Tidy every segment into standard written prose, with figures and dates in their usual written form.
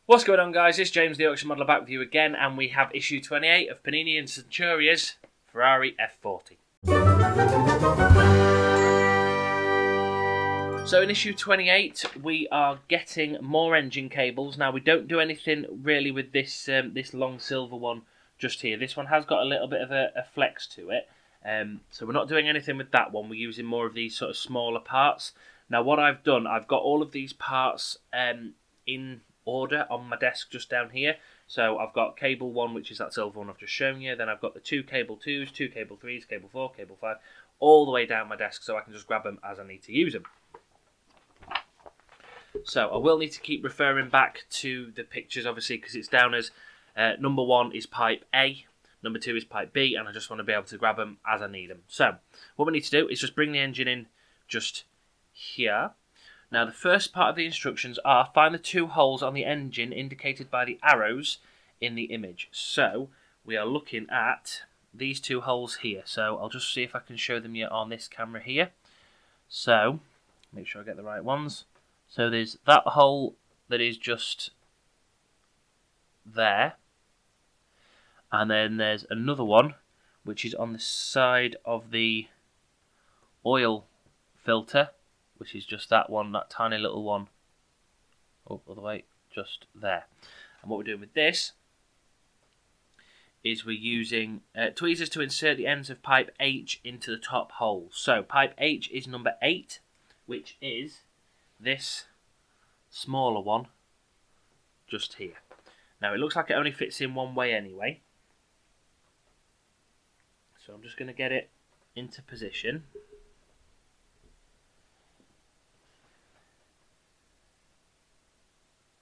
What's going on, guys? It's James the Yorkshire Modeller back with you again, and we have issue 28 of Panini and Centauria's Ferrari F40. So in issue 28 we are getting more engine cables. Now we don't do anything really with this this long silver one just here. This one has got a little bit of a flex to it. So we're not doing anything with that one. We're using more of these sort of smaller parts. Now what I've done, I've got all of these parts in order on my desk just down here. So I've got cable 1, which is that silver one I've just shown you. Then I've got the 2 cable 2s, 2 cable 3s, cable 4, cable 5, all the way down my desk so I can just grab them as I need to use them. So I will need to keep referring back to the pictures, obviously, because it's down as number 1 is pipe A, number 2 is pipe B, and I just want to be able to grab them as I need them. So what we need to do is just bring the engine in just here. Now the first part of the instructions are find the 2 holes on the engine indicated by the arrows in the image. So we are looking at these 2 holes here. So I'll just see if I can show them you on this camera here. So make sure I get the right ones. So there's that hole that is just there, and then there's another one which is on the side of the oil filter, which is just that one, that tiny little one. Oh, all the way, just there. And what we're doing with this is we're using tweezers to insert the ends of pipe H into the top hole. So pipe H is number 8, which is this smaller one just here. Now it looks like it only fits in one way anyway, so I'm just going to get it into position.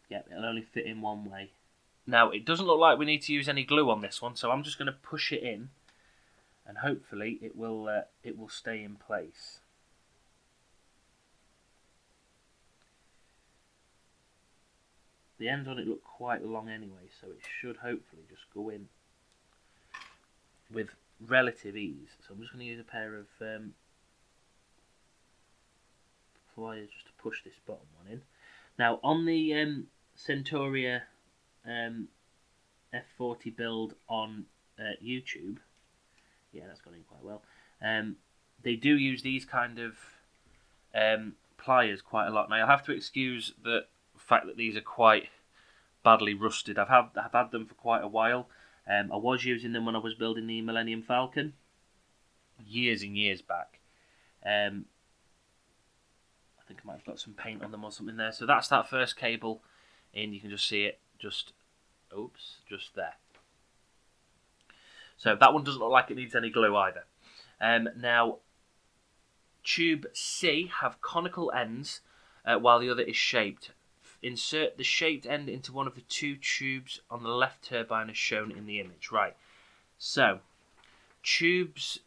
Yep, it'll only fit in one way. Now it doesn't look like we need to use any glue on this one, so I'm just going to push it in and hopefully it will stay in place. The ends on it look quite long anyway, so it should hopefully just go in with relative ease. So I'm just going to use a pair of pliers just to push this bottom one in. Now on the Centauria F40 build on YouTube, yeah, that's gone in quite well. They do use these kind of pliers quite a lot. Now you'll have to excuse the fact that these are quite badly rusted. I've had them for quite a while. I was using them when I was building the Millennium Falcon years and years back. I think I might have got some paint on them or something there. So that's that first cable in. You can just see it just there. So that one doesn't look like it needs any glue either. Now tube C have conical ends while the other is shaped. Insert the shaped end into one of the 2 tubes on the left turbine as shown in the image. Right, so tubes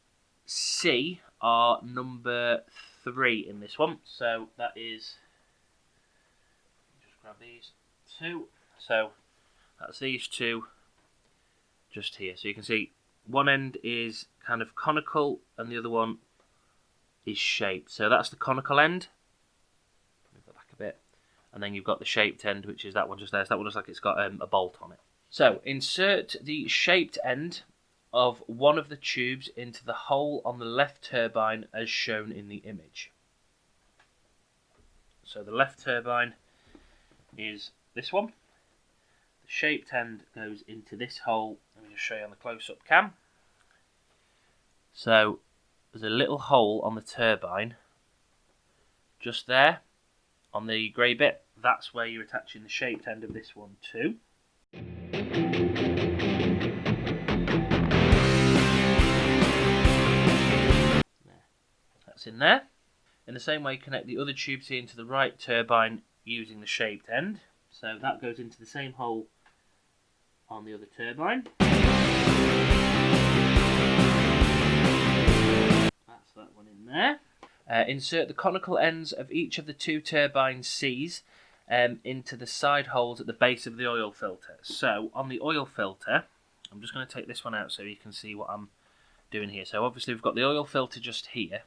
C are number 3 in this one. So that is, just grab these 2. So that's these 2 just here. So you can see one end is kind of conical and the other one is shaped. So that's the conical end. Move that back a bit. And then you've got the shaped end, which is that one just there. So that one looks like it's got a bolt on it. So insert the shaped end of one of the tubes into the hole on the left turbine as shown in the image. So the left turbine is this one. The shaped end goes into this hole. Let me just show you on the close-up cam. So there's a little hole on the turbine just there on the grey bit. That's where you're attaching the shaped end of this one to. That's in there. In the same way, connect the other tube C into the right turbine using the shaped end. So that goes into the same hole on the other turbine. That's that one in there. Insert the conical ends of each of the 2 turbine Cs into the side holes at the base of the oil filter. So on the oil filter, I'm just going to take this one out so you can see what I'm doing here. So obviously we've got the oil filter just here.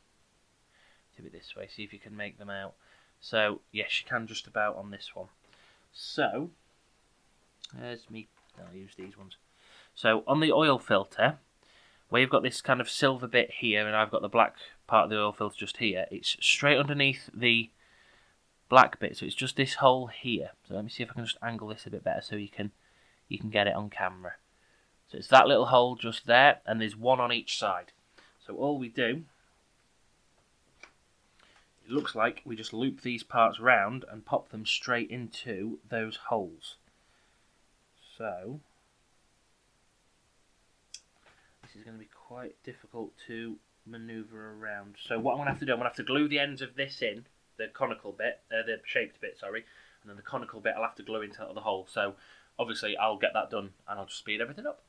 Do it this way, see if you can make them out. So yes, you can just about on this one. So There's me. I'll use these ones. So on the oil filter, where you've got this kind of silver bit here, and I've got the black part of the oil filter just here, it's straight underneath the black bit, so it's just this hole here. So let me see if I can just angle this a bit better so you can get it on camera. So it's that little hole just there, and there's one on each side. So all we do, it looks like we just loop these parts round and pop them straight into those holes. So this is going to be quite difficult to manoeuvre around. So what I'm going to have to do, I'm going to have to glue the ends of this in, the conical bit, the shaped bit, sorry, and then the conical bit I'll have to glue into the hole. So obviously I'll get that done and I'll just speed everything up.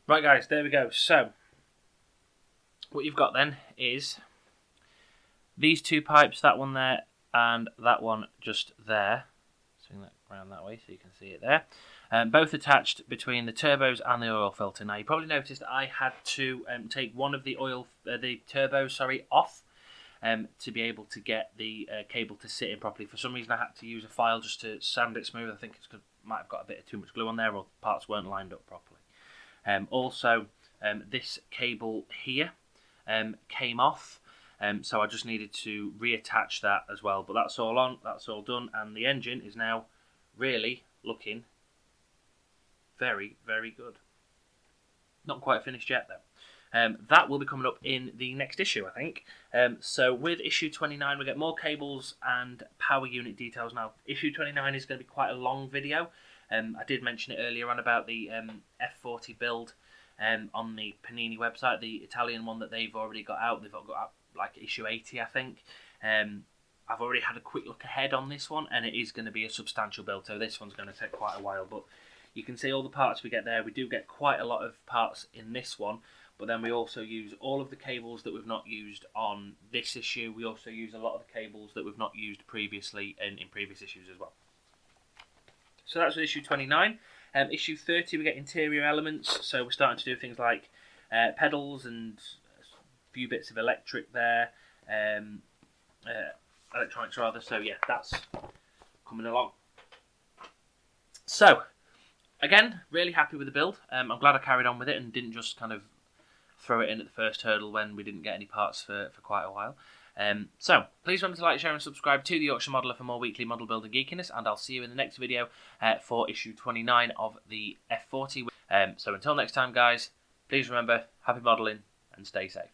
Right guys, there we go. So what you've got then is these two pipes, that one there and that one just there. Swing that around that way so you can see it there. Both attached between the turbos and the oil filter. Now you probably noticed that I had to take one of the turbos off to be able to get the cable to sit in properly. For some reason I had to use a file just to sand it smooth. I think it might have got a bit of too much glue on there, or parts weren't lined up properly. Also, this cable here came off, so I just needed to reattach that as well. But that's all on, that's all done, and the engine is now really looking very, very good. Not quite finished yet though. That will be coming up in the next issue, I think. So with issue 29, we get more cables and power unit details now. Issue 29 is going to be quite a long video. I did mention it earlier on about the F40 build on the Panini website, the Italian one that they've already got out. They've got out like issue 80, I think. I've already had a quick look ahead on this one, and it is going to be a substantial build, so this one's going to take quite a while. But you can see all the parts we get there. We do get quite a lot of parts in this one, but then we also use all of the cables that we've not used on this issue. We also use a lot of the cables that we've not used previously in previous issues as well. So that's with issue 29. Issue 30, we get interior elements. So we're starting to do things like pedals and a few bits of electric there. Electronics rather. So yeah, that's coming along. So, again, really happy with the build. I'm glad I carried on with it and didn't just kind of throw it in at the first hurdle when we didn't get any parts for quite a while. So, please remember to like, share and subscribe to the Yorkshire Modeller for more weekly model building geekiness, and I'll see you in the next video for issue 29 of the F40. So until next time guys, please remember, happy modelling and stay safe.